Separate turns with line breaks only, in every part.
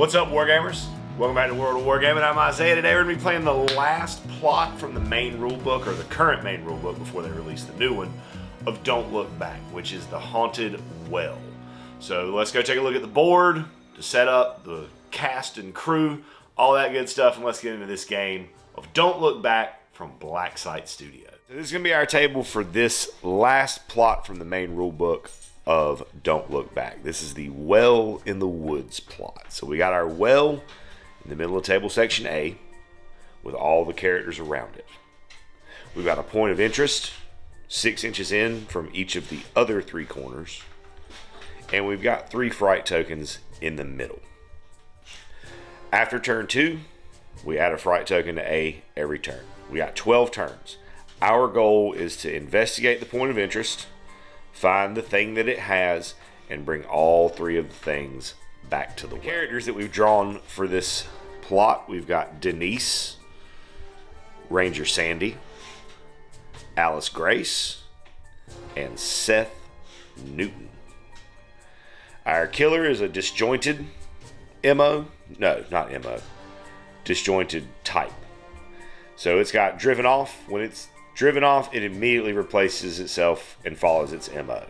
What's up, Wargamers? Welcome back to World of Wargaming. I'm Isaiah. Today we're going to be playing the last plot from the main rulebook, or the current main rulebook before they release the new one, of Don't Look Back, which is the Haunted Well. So let's go take a look at the board, the setup, the cast and crew, all that good stuff, and let's get into this game of Don't Look Back from Black Site Studio. So this is going to be our table for this last plot from the main rulebook of Don't Look Back. This is the Well in the Woods plot. So we got our well in the middle of table section A with all the characters around it. We've got a point of interest 6 inches in from each of the other 3 corners, and we've got 3 fright tokens in the middle. After turn 2, we add a fright token to A every turn. We got 12 turns. Our goal is to investigate the point of interest, find the thing that it has, and bring all 3 of the things back to the well. Characters that we've drawn for this plot, we've got Denise, Ranger Sandy, Alice Grace, and Seth Newton. Our killer is a disjointed MO. No, not MO. Disjointed type. So it's got driven off. When it's driven off, it immediately replaces itself and follows its MO.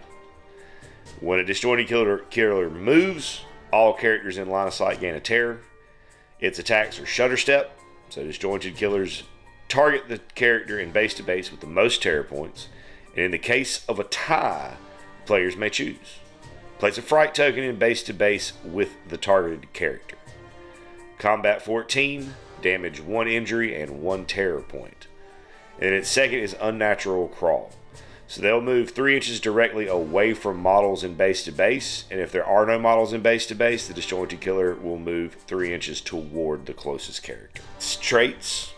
When a disjointed killer moves, all characters in line of sight gain a terror. Its attacks are shutter step, so disjointed killers target the character in base to base with the most terror points, and in the case of a tie, players may choose. Place a fright token in base to base with the targeted character. Combat 14, damage 1 injury and 1 terror point. And its second is Unnatural Crawl. So they'll move 3 inches directly away from models in base to base, and if there are no models in base to base, the disjointed killer will move 3 inches toward the closest character. Its traits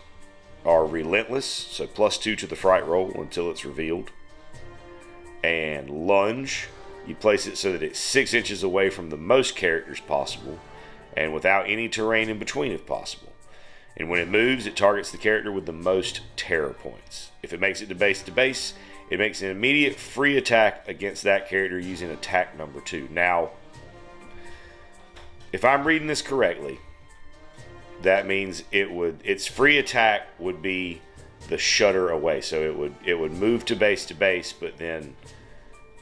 are Relentless, so +2 to the fright roll until it's revealed. And Lunge, you place it so that it's 6 inches away from the most characters possible, and without any terrain in between if possible. And when it moves, it targets the character with the most terror points. If it makes it to base, it makes an immediate free attack against that character using attack number 2. Now, if I'm reading this correctly, that means its free attack would be the shutter away. So it would move to base, but then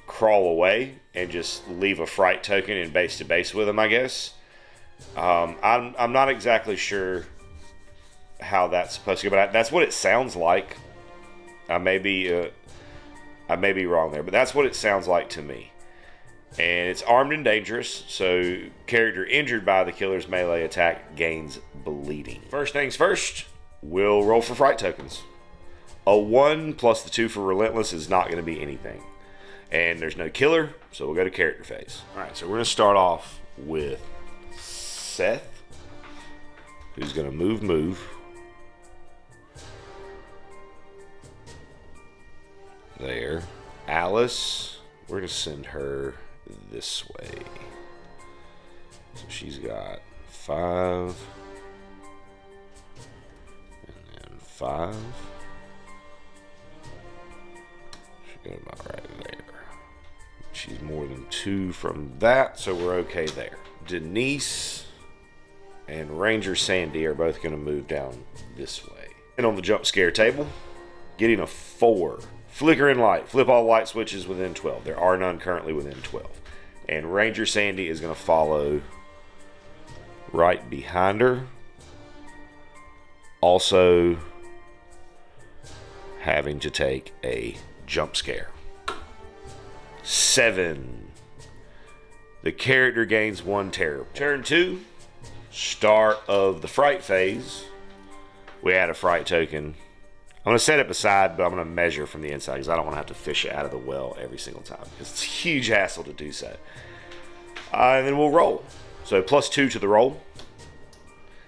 crawl away and just leave a fright token in base to base with them, I guess. I'm not exactly sure how that's supposed to go, but that's what it sounds like. I may be wrong there, but that's what it sounds like to me. And it's armed and dangerous, so character injured by the killer's melee attack gains bleeding. First things first, we'll roll for fright tokens. A 1 plus the 2 for Relentless is not going to be anything. And there's no killer, so we'll go to character phase. Alright, so we're going to start off with Seth, who's going to move. There. Alice, we're going to send her this way. So she's got 5. And then 5. She's got about right there. She's more than 2 from that, so we're okay there. Denise and Ranger Sandy are both going to move down this way. And on the jump scare table, getting a 4. Flickering light. Flip all light switches within 12. There are none currently within 12. And Ranger Sandy is going to follow right behind her. Also having to take a jump scare. 7. The character gains 1 terror. Turn 2. Start of the fright phase. We add a fright token. I'm going to set it beside, but I'm going to measure from the inside because I don't want to have to fish it out of the well every single time. It's a huge hassle to do so. And then we'll roll. So +2 to the roll.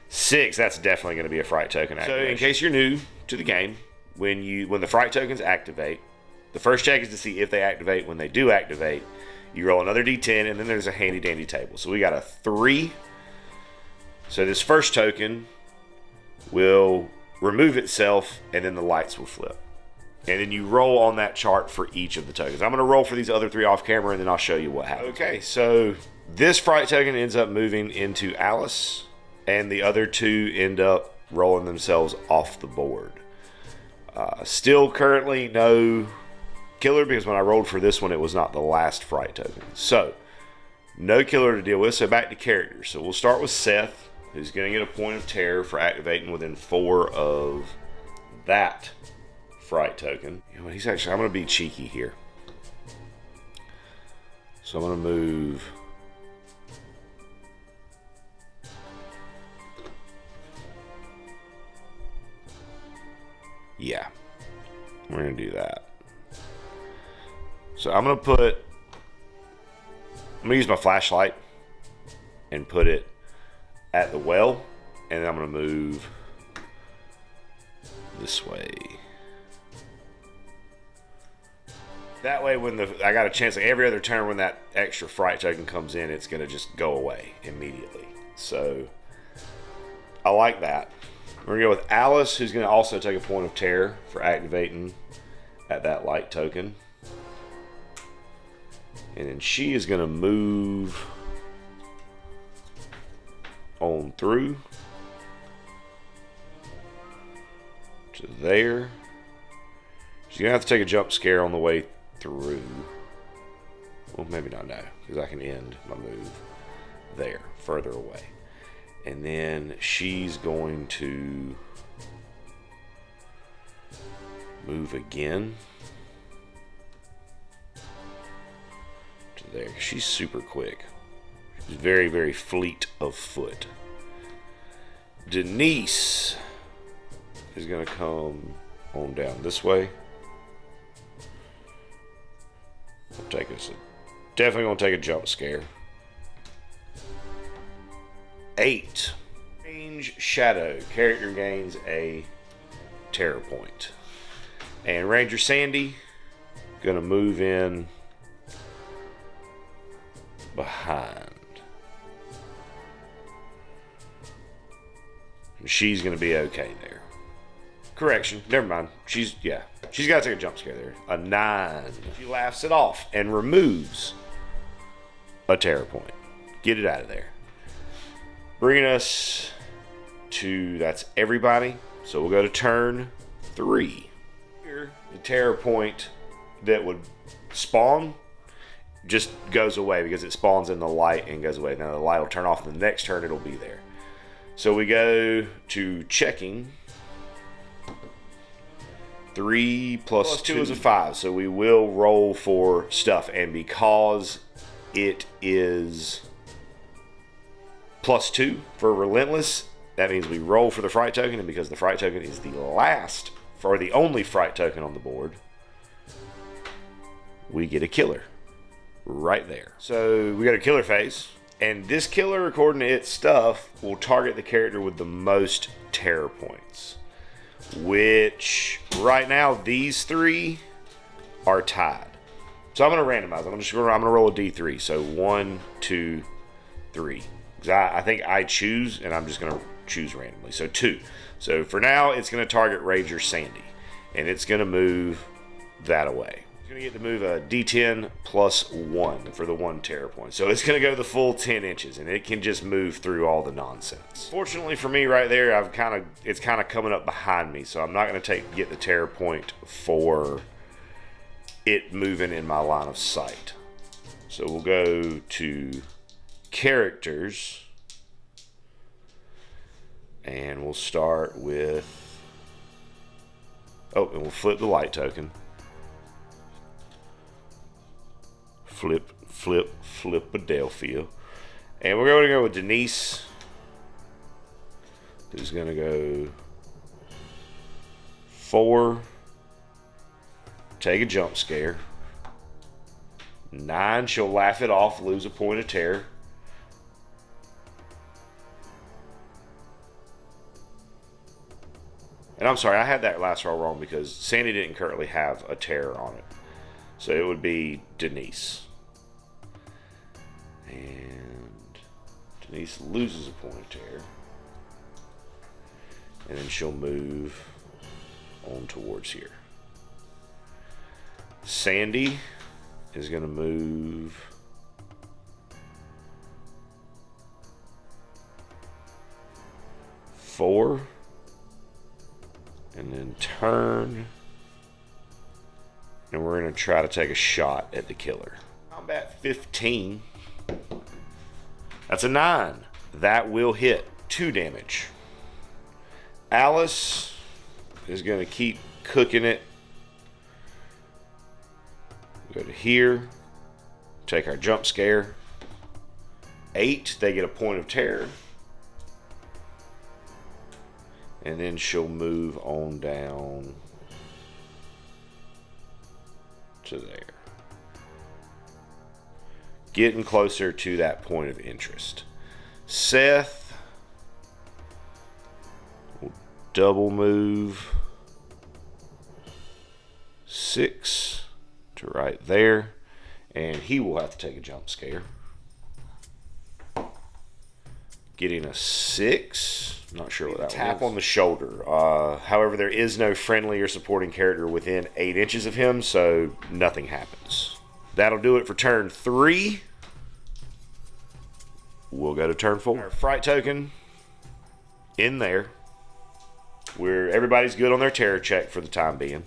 6, that's definitely going to be a fright token activation. So in case you're new to the game, when the fright tokens activate, the first check is to see if they activate. When they do activate, you roll another d10, and then there's a handy dandy table. So we got a 3. So this first token will remove itself, and then the lights will flip. And then you roll on that chart for each of the tokens. I'm going to roll for these other 3 off camera, and then I'll show you what happens. Okay, so this fright token ends up moving into Alice, and the other 2 end up rolling themselves off the board. Still currently no killer, because when I rolled for this one, it was not the last fright token. So, no killer to deal with. So back to characters. So we'll start with Seth, who's going to get a point of terror for activating within 4 of that fright token. You know what, I'm going to be cheeky here. So I'm going to move. Yeah, we're going to do that. So I'm going to use my flashlight and put it at the well, and then I'm going to move this way. That way, when I got a chance, like every other turn when that extra fright token comes in, it's going to just go away immediately. So I like that. We're going to go with Alice, who's going to also take a point of terror for activating at that light token. And then she is going to move on through to there. She's going to have to take a jump scare on the way through. Well, maybe not now, because I can end my move there, further away. And then she's going to move again to there. She's super quick. She's very, very fleet of foot. Denise is going to come on down this way. Definitely going to take a jump scare. 8. Range Shadow. Character gains a terror point. And Ranger Sandy going to move in behind. And she's going to be okay there. Correction. Never mind. She's got to take a jump scare there. A 9. She laughs it off and removes a terror point. Get it out of there. Bringing us to, that's everybody. So we'll go to turn 3. Here, the terror point that would spawn just goes away because it spawns in the light and goes away. Now the light will turn off, and the next turn it'll be there. So we go to checking. 3 plus 2 is a 5. So we will roll for stuff. And because it is plus 2 for Relentless, that means we roll for the fright token. And because the fright token is the last, or the only fright token on the board, we get a killer right there. So we got a killer phase. And this killer, according to its stuff, will target the character with the most terror points. Which, right now, these 3 are tied. So I'm going to randomize. I'm going to roll a D3. So 1, 2, 3. Because I think I choose, and I'm just going to choose randomly. So 2. So for now, it's going to target Ranger Sandy. And it's going to move that away. It's going to get to move a D10 plus 1 for the 1 terror point. So it's going to go the full 10 inches, and it can just move through all the nonsense. Fortunately for me right there, it's kind of coming up behind me, so I'm not going to get the terror point for it moving in my line of sight. So we'll go to characters, and we'll start with, and we'll flip the light token. Flip-a-delphia. And we're going to go with Denise, who's going to go 4, take a jump scare. 9, she'll laugh it off, lose a point of terror. And I'm sorry, I had that last roll wrong because Sandy didn't currently have a terror on it. So it would be Denise. And Denise loses a point of terror. And then she'll move on towards here. Sandy is going to move 4 and then turn, and we're going to try to take a shot at the killer. Combat 15. That's a 9. That will hit. 2 damage. Alice is going to keep cooking it. Go to here. Take our jump scare. 8. They get a point of terror. And then she'll move on down to there. Getting closer to that point of interest. Seth will double move 6 to right there. And he will have to take a jump scare. Getting a 6. Not sure what that was. Tap on the shoulder. However, there is no friendly or supporting character within 8 inches of him, so nothing happens. That'll do it for turn 3. We'll go to turn 4. Our fright token in there. Everybody's good on their terror check for the time being.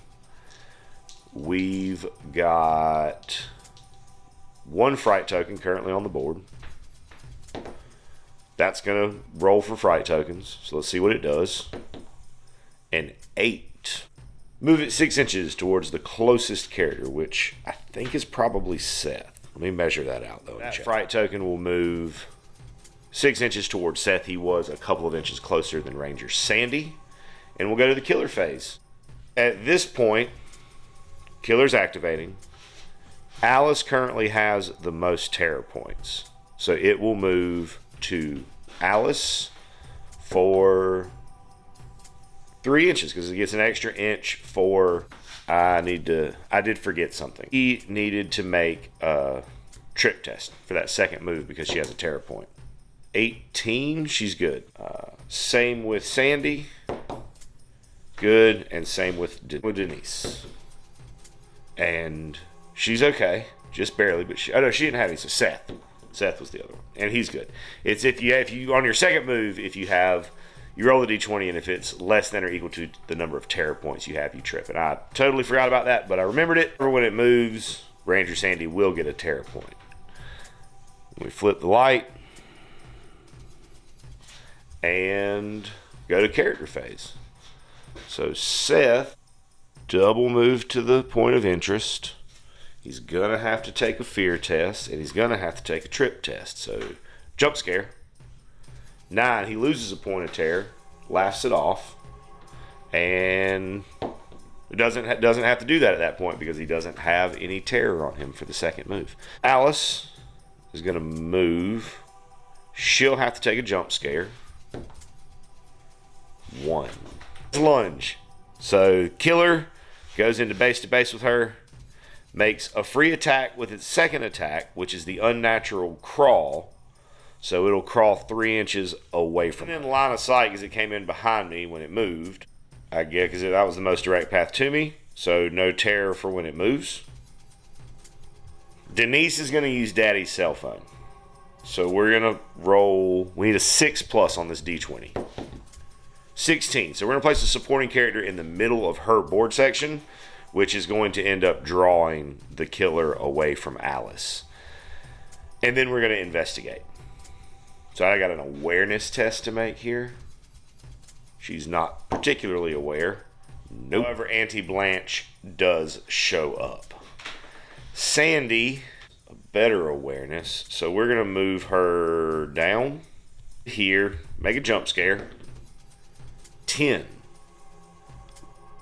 We've got 1 fright token currently on the board. That's going to roll for fright tokens. So let's see what it does. An 8. Move it 6 inches towards the closest character, which I think is probably Seth. Let me measure that out, though. That fright token will move 6 inches towards Seth. He was a couple of inches closer than Ranger Sandy. And we'll go to the killer phase. At this point, killer's activating. Alice currently has the most terror points. So it will move to Alice for 3 inches because it gets an extra inch for I did forget something. He needed to make a trip test for that second move because she has a terror point. 18, she's good. Same with Sandy. Good. And same with Denise. And she's okay. Just barely, but she didn't have any, so Seth was the other one, and he's good. It's if you on your second move, if you roll the d20, and if it's less than or equal to the number of terror points you have, you trip. And I totally forgot about that, but I remembered it. When it moves, Ranger Sandy will get a terror point. We flip the light and go to character phase. So Seth, double move to the point of interest. He's going to have to take a fear test, and he's going to have to take a trip test. So, jump scare. 9, he loses a point of terror, laughs it off, and doesn't have to do that at that point because he doesn't have any terror on him for the second move. Alice is going to move. She'll have to take a jump scare. 1. Lunge. So, killer goes into base to base with her. Makes a free attack with its second attack, which is the unnatural crawl. So it'll crawl 3 inches away from it. In line of sight because it came in behind me when it moved. I guess because that was the most direct path to me. So no terror for when it moves. Denise is going to use Daddy's cell phone. So we're going to roll. We need a 6+ on this d20. 16. So we're going to place a supporting character in the middle of her board section, which is going to end up drawing the killer away from Alice. And then we're going to investigate. So I got an awareness test to make here. She's not particularly aware. Nope. However, Auntie Blanche does show up. Sandy, a better awareness. So we're going to move her down here, make a jump scare. 10.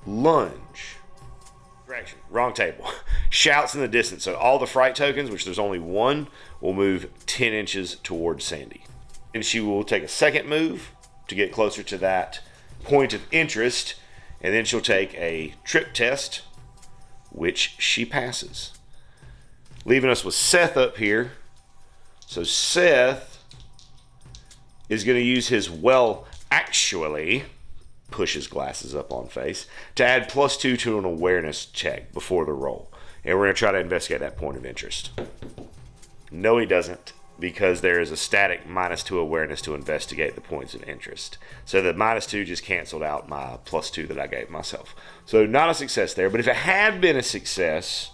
Lunge. Correction, wrong table. Shouts in the distance. So all the fright tokens, which there's only 1, will move 10 inches towards Sandy. And she will take a second move to get closer to that point of interest. And then she'll take a trip test, which she passes. Leaving us with Seth up here. So Seth is going to use his actually, push his glasses up on face, to add +2 to an awareness check before the roll. And we're going to try to investigate that point of interest. No, he doesn't, because there is a static -2 awareness to investigate the points of interest. So the -2 just canceled out my +2 that I gave myself. So not a success there, but if it had been a success,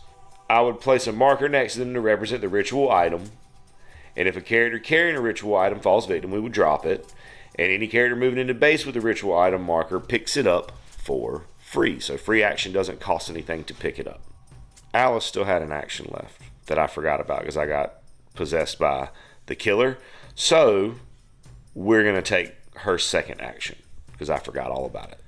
I would place a marker next to them to represent the ritual item. And if a character carrying a ritual item falls victim, we would drop it. And any character moving into base with the ritual item marker picks it up for free. So free action doesn't cost anything to pick it up. Alice still had an action left that I forgot about because I got possessed by the killer. So we're going to take her second action because I forgot all about it.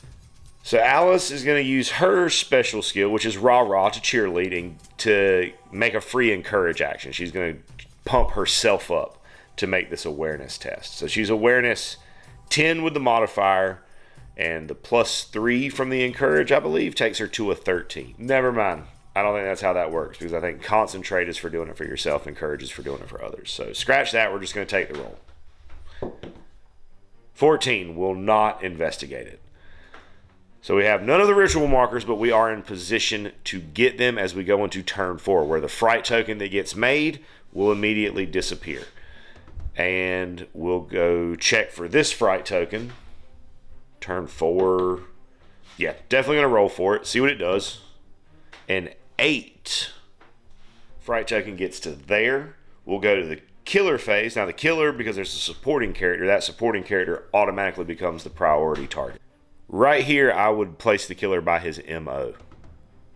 So Alice is going to use her special skill, which is rah-rah, to cheerlead and to make a free encourage action. She's going to pump herself up to make this awareness test. So she's awareness 10 with the modifier, and the +3 from the encourage, I believe, takes her to a 13. Never mind. I don't think that's how that works, because I think concentrate is for doing it for yourself, encourage is for doing it for others. So scratch that. We're just going to take the roll. 14 will not investigate it. So we have none of the ritual markers, but we are in position to get them as we go into turn 4, where the fright token that gets made will immediately disappear. And we'll go check for this fright token. Turn 4. Yeah, definitely going to roll for it. See what it does. An 8. Fright token gets to there. We'll go to the killer phase. Now the killer, because there's a supporting character, that supporting character automatically becomes the priority target. Right here, I would place the killer by his MO,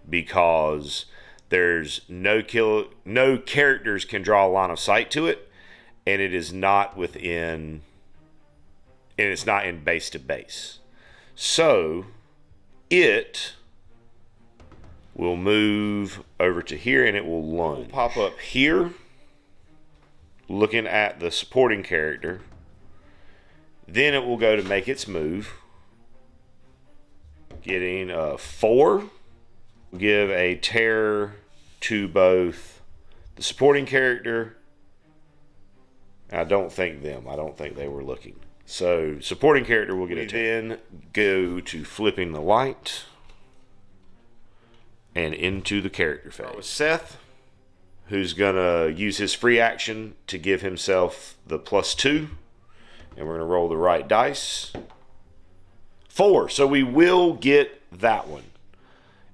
because there's no characters can draw a line of sight to it, and it is not within, and it's not in base to base. So it will move over to here, and it will lunge. It'll pop up here, looking at the supporting character. Then it will go to make its move, getting a 4. Give a tear to both the supporting character. I don't think they were looking. So supporting character will get a 10. Then go to flipping the light and into the character phase. With Seth, who's gonna use his free action to give himself the +2, and we're gonna roll the right dice. 4. So we will get that one.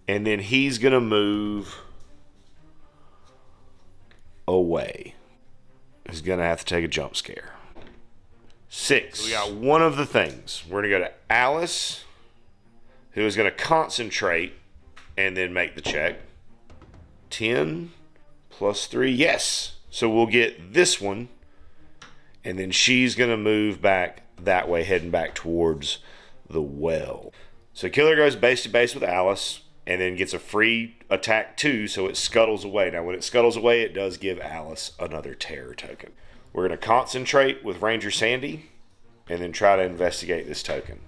And then he's going to move away. He's going to have to take a jump scare. 6. So we got one of the things. We're going to go to Alice, who is going to concentrate and then make the check. 10 +3. Yes. So we'll get this one. And then she's going to move back that way, heading back towards the well. So killer goes base to base with Alice, and then gets a free attack 2, so it scuttles away. Now when it scuttles away, it does give Alice another terror token. We're going to concentrate with Ranger Sandy, and then try to investigate this token.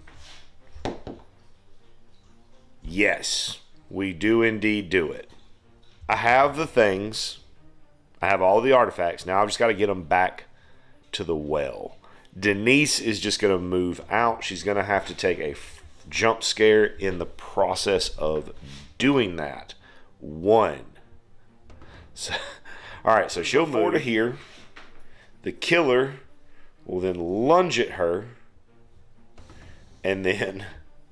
Yes, we do indeed do it. I have the things. I have all the artifacts. Now I've just got to get them back to the well. Denise is just going to move out. She's going to have to take a jump scare in the process of doing that. 1. So, all right, so she'll move to here. The killer will then lunge at her and then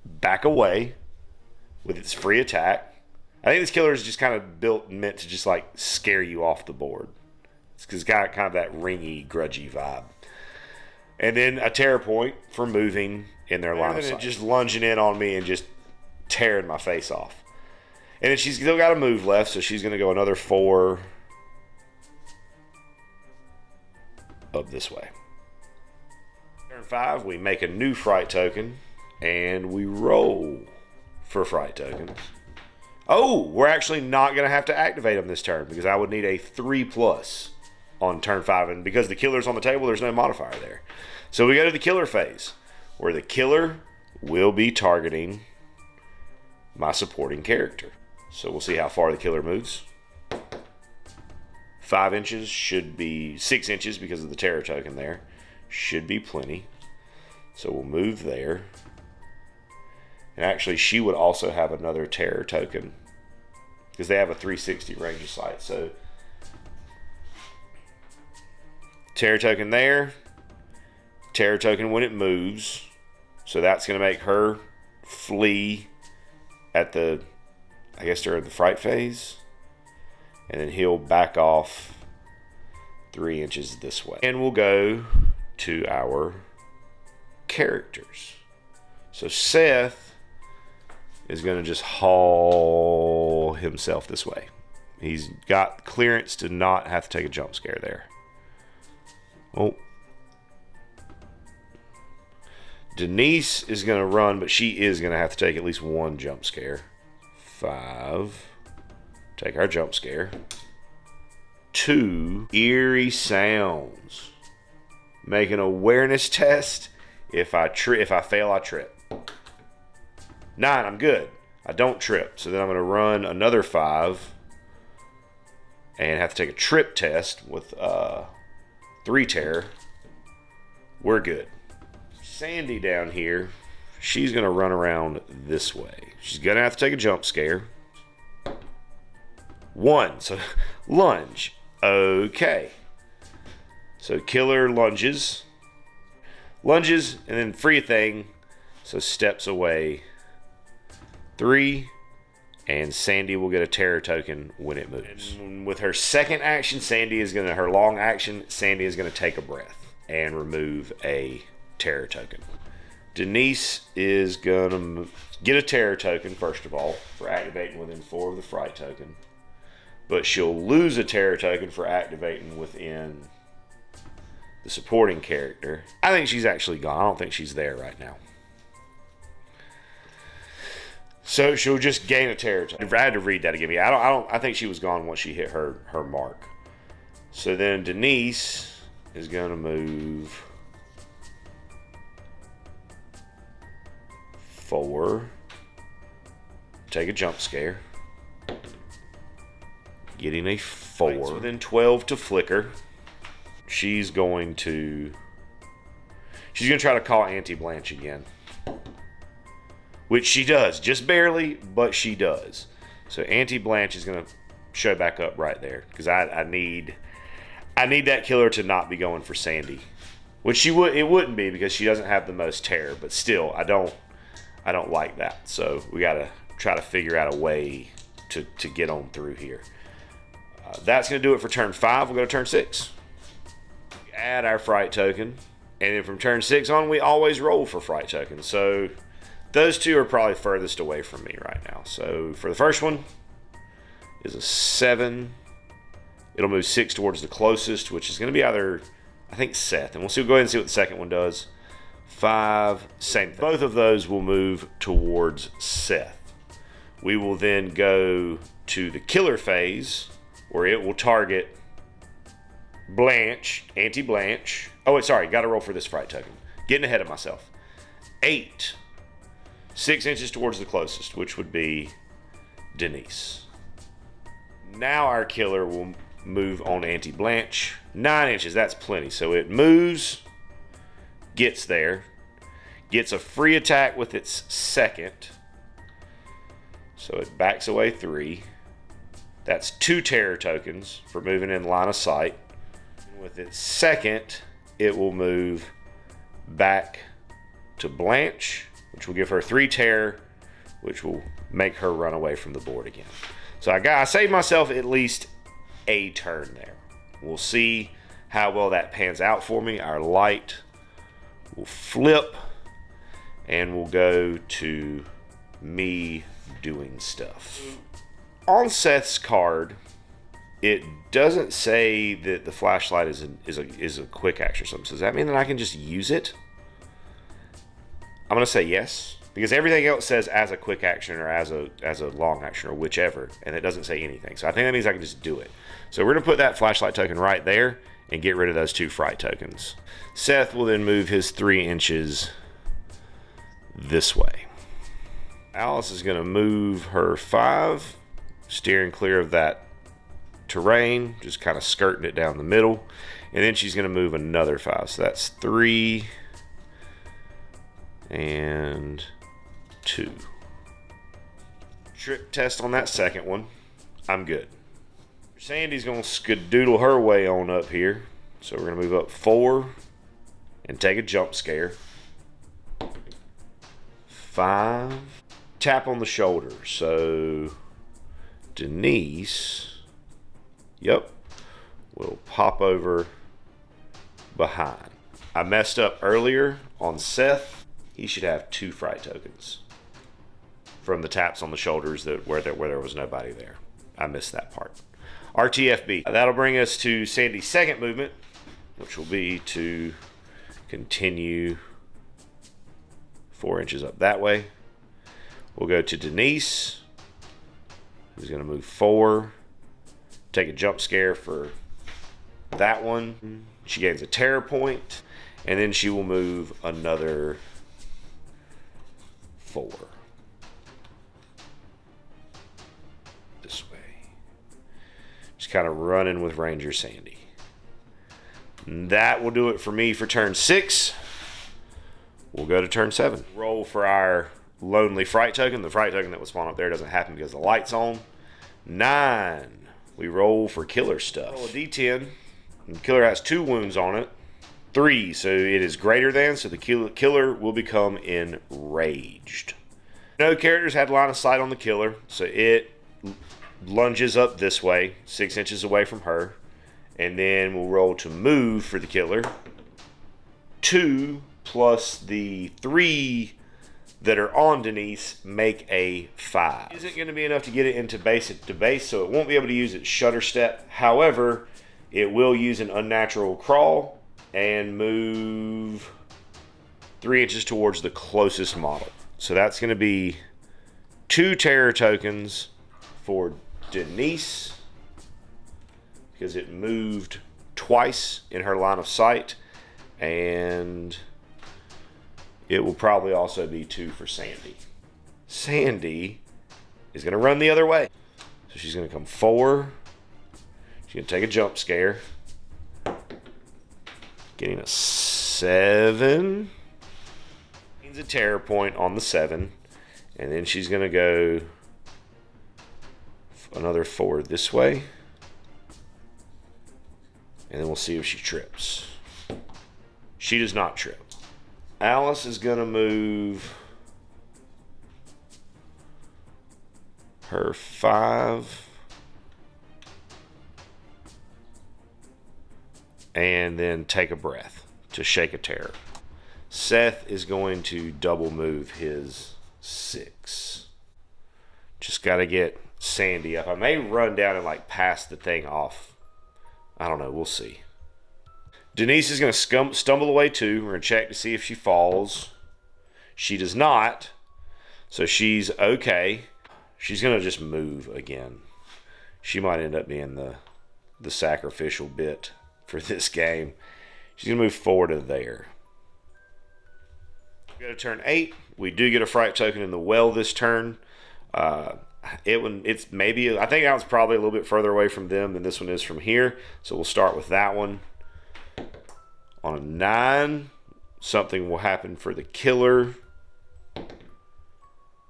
back away with its free attack. I think this killer is just kind of built and meant to just like scare you off the board. It's got kind of that ringy, grudgy vibe. And then a terror point for moving in their line of sight. Just lunging in on me and just tearing my face off. And then she's still got a move left, so she's going to go another 4 up this way. Turn 5, we make a new fright token, and we roll for fright tokens. Oh, we're actually not going to have to activate them this turn, because I would need a 3+ on turn 5, and because the killer's on the table, there's no modifier there. So we go to the killer phase, where the killer will be targeting my supporting character. So we'll see how far the killer moves. 5 inches should be 6 inches because of the terror token there. Should be plenty. So we'll move there. And actually, she would also have another terror token because they have a 360 range of sight. So terror token there, terror token when it moves. So that's going to make her flee at the, I guess during the fright phase. And then he'll back off 3 inches this way. And we'll go to our characters. So Seth is going to just haul himself this way. He's got clearance to not have to take a jump scare there. Oh. Denise is going to run, but she is going to have to take at least 1 jump scare. 5. Take our jump scare. 2. Eerie sounds. Make an awareness test. If I fail, I trip. 9, I'm good. I don't trip. So then I'm going to run another 5. And have to take a trip test with 3 terror. We're good. Sandy down here, she's going to run around this way. She's going to have to take a jump scare. 1, so lunge. Okay. So killer lunges. Lunges and then free a thing. So steps away. 3. And Sandy will get a terror token when it moves. And with her second action, her long action, Sandy is going to take a breath and remove a terror token. Denise is going to get a terror token, first of all, for activating within 4 of the fright token. But she'll lose a terror token for activating within the supporting character. I think she's actually gone. I don't think she's there right now. So she'll just gain a terror token. I had to read that again. I think she was gone once she hit her mark. So then Denise is going to move 4. Take a jump scare. Getting a 4. It's within 12 to flicker. She's going to try to call Auntie Blanche again. Which she does. Just barely, but she does. So Auntie Blanche is going to show back up right there. Because I need that killer to not be going for Sandy. Which it wouldn't be because she doesn't have the most terror. But still, I don't like that. So we got to try to figure out a way to get on through here. That's going to do it for turn 5. We'll go to turn 6. Add our fright token. And then from turn 6 on, we always roll for fright tokens. So those 2 are probably furthest away from me right now. So for the first one is a 7. It'll move 6 towards the closest, which is going to be either, I think, Seth. And we'll go ahead and see what the second one does. 5, same thing. Both of those will move towards Seth. We will then go to the killer phase, where it will target Blanche, Auntie Blanche. Oh, wait, sorry, got to roll for this fright token. Getting ahead of myself. 8. 6 inches towards the closest, which would be Denise. Now our killer will move on Auntie Blanche. 9 inches, that's plenty. So it moves, gets there, gets a free attack with its second. So it backs away 3. That's 2 terror tokens for moving in line of sight. With its second, it will move back to Blanche, which will give her 3 terror, which will make her run away from the board again. So I saved myself at least a turn there. We'll see how well that pans out for me. Our light will flip, and we'll go to me doing stuff. On Seth's card, it doesn't say that the flashlight is a quick action or something. So does that mean that I can just use it? I'm gonna say yes, because everything else says as a quick action or as a long action or whichever, and it doesn't say anything. So I think that means I can just do it. So we're gonna put that flashlight token right there and get rid of those 2 fright tokens. Seth will then move his 3 inches this way. Alice is gonna move her 5, steering clear of that terrain, just kind of skirting it down the middle, and then she's going to move another 5. So that's 3 and 2. Trip test on that second one. I'm good. Sandy's going to skadoodle her way on up here. So we're going to move up 4 and take a jump scare. 5. Tap on the shoulder. So Denise, yep, will pop over behind. I messed up earlier on Seth. He should have 2 fright tokens from the taps on the shoulders where there was nobody there. I missed that part. RTFB. That'll bring us to Sandy's second movement, which will be to continue 4 inches up that way. We'll go to Denise, who's going to move 4, take a jump scare for that one. She gains a terror point, and then she will move another 4. This way. Just kind of running with Ranger Sandy. And that will do it for me for turn 6. We'll go to turn 7. Roll for our lonely fright token. The fright token that was spawned up there doesn't happen because the light's on. 9. We roll for killer stuff. Roll a d10. And the killer has 2 wounds on it. 3, so it is greater than, so the killer will become enraged. No characters had line of sight on the killer, so it lunges up this way, 6 inches away from her. And then we'll roll to move for the killer. 2 plus the 3 that are on Denise make a 5. Isn't going to be enough to get it into basic to base, so it won't be able to use its shutter step. However, it will use an unnatural crawl and move 3 inches towards the closest model. So that's going to be 2 terror tokens for Denise, because it moved twice in her line of sight, and it will probably also be 2 for Sandy. Sandy is going to run the other way. So she's going to come 4. She's going to take a jump scare. Getting a 7. Means a terror point on the 7. And then she's going to go another 4 this way. And then we'll see if she trips. She does not trip. Alice is going to move her 5. And then take a breath to shake a terror. Seth is going to double move his 6. Just got to get Sandy up. I may run down and like pass the thing off. I don't know. We'll see. Denise is going to stumble away too. We're going to check to see if she falls. She does not. So she's okay. She's going to just move again. She might end up being the sacrificial bit for this game. She's going to move forward to there. We go to turn 8. We do get a fright token in the well this turn. It's maybe, I think that one's probably a little bit further away from them than this one is from here. So we'll start with that one. On a 9, something will happen for the killer.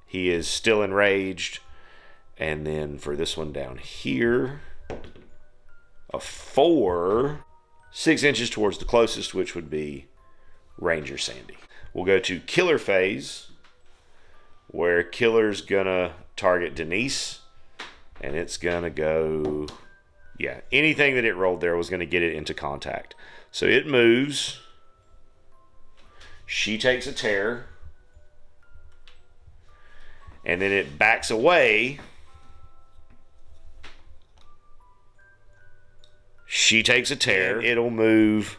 He is still enraged. And then for this one down here, a 4, 6 inches towards the closest, which would be Ranger Sandy. We'll go to killer phase, where killer's gonna target Denise, and it's gonna go, yeah, anything that it rolled there was gonna get it into contact. So it moves. She takes a tear, and then it backs away. She takes a tear. It'll move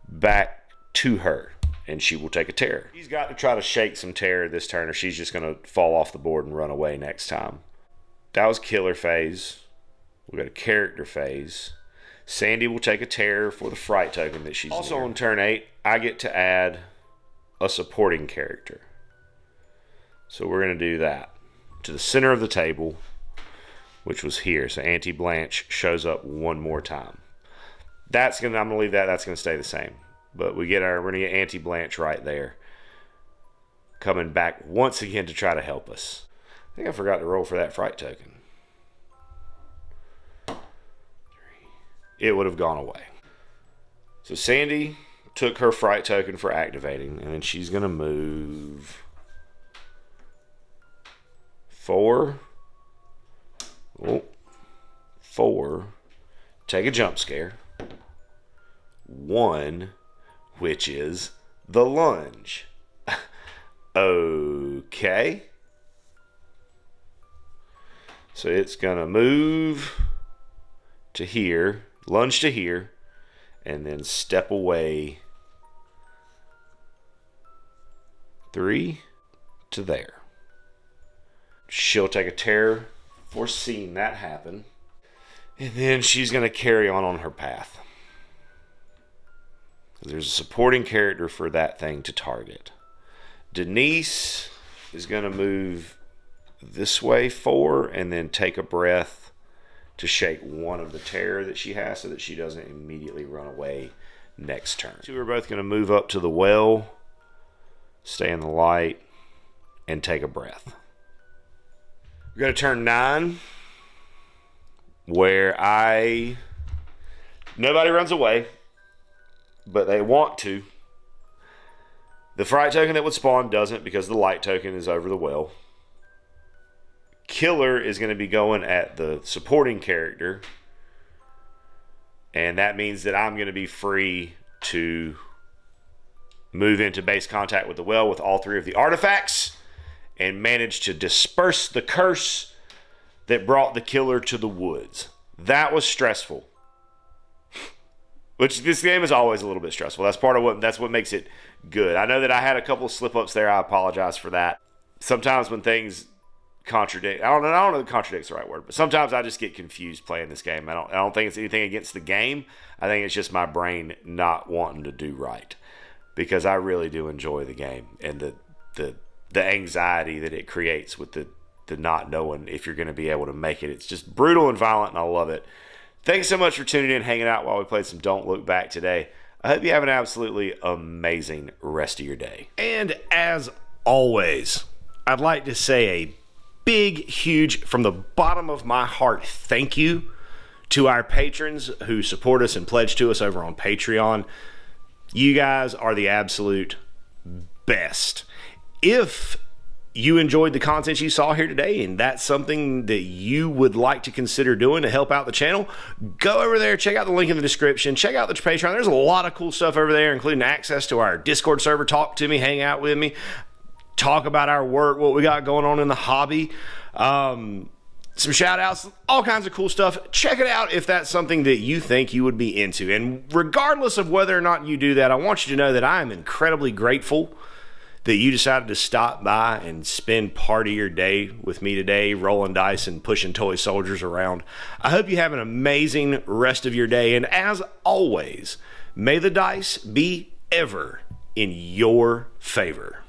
back to her, and she will take a tear. She's got to try to shake some terror this turn, or she's just going to fall off the board and run away next time. That was killer phase. We'll go to character phase. Sandy will take a terror for the fright token that she's also near. On turn 8, I get to add a supporting character. So we're going to do that. To the center of the table, which was here. So Auntie Blanche shows up one more time. I'm going to leave that. That's going to stay the same. But we're going to get Auntie Blanche right there, coming back once again to try to help us. I think I forgot to roll for that fright token. it would have gone away. So Sandy took her fright token for activating, and then she's going to move 4. Oh, 4. Take a jump scare. 1, which is the lunge. Okay. So it's going to move to here, lunge to here, and then step away 3 to there. She'll take a terror for seeing that happen. And then she's going to carry on her path. There's a supporting character for that thing to target. Denise is going to move this way 4 and then take a breath to shake one of the terror that she has so that she doesn't immediately run away next turn. So we're both going to move up to the well, stay in the light, and take a breath. We're going to turn 9, where nobody runs away, but they want to. The fright token that would spawn doesn't because the light token is over the well. Killer is going to be going at the supporting character, and that means that I'm going to be free to move into base contact with the well with all 3 of the artifacts and manage to disperse the curse that brought the killer to the woods. That was stressful. Which this game is always a little bit stressful. That's what makes it good. I know that I had a couple of slip-ups there. I apologize for that. Sometimes when things contradict, I don't know if contradict's the right word, but sometimes I just get confused playing this game. I don't think it's anything against the game. I think it's just my brain not wanting to do right, because I really do enjoy the game and the anxiety that it creates with the not knowing if you're going to be able to make it. It's just brutal and violent, and I love it. Thanks so much for tuning in, hanging out while we played some Don't Look Back today. I hope you have an absolutely amazing rest of your day. And as always, I'd like to say a big, huge, from the bottom of my heart, thank you to our patrons who support us and pledge to us over on Patreon. You guys are the absolute best. If you enjoyed the content you saw here today and that's something that you would like to consider doing to help out the channel, go over there, check out the link in the description, check out the Patreon. There's a lot of cool stuff over there, including access to our Discord server, talk to me, hang out with me, talk about our work, what we got going on in the hobby, some shout outs, all kinds of cool stuff. Check it out if that's something that you think you would be into. And regardless of whether or not you do that, I want you to know that I am incredibly grateful that you decided to stop by and spend part of your day with me today, rolling dice and pushing toy soldiers around. I hope you have an amazing rest of your day. And as always, may the dice be ever in your favor.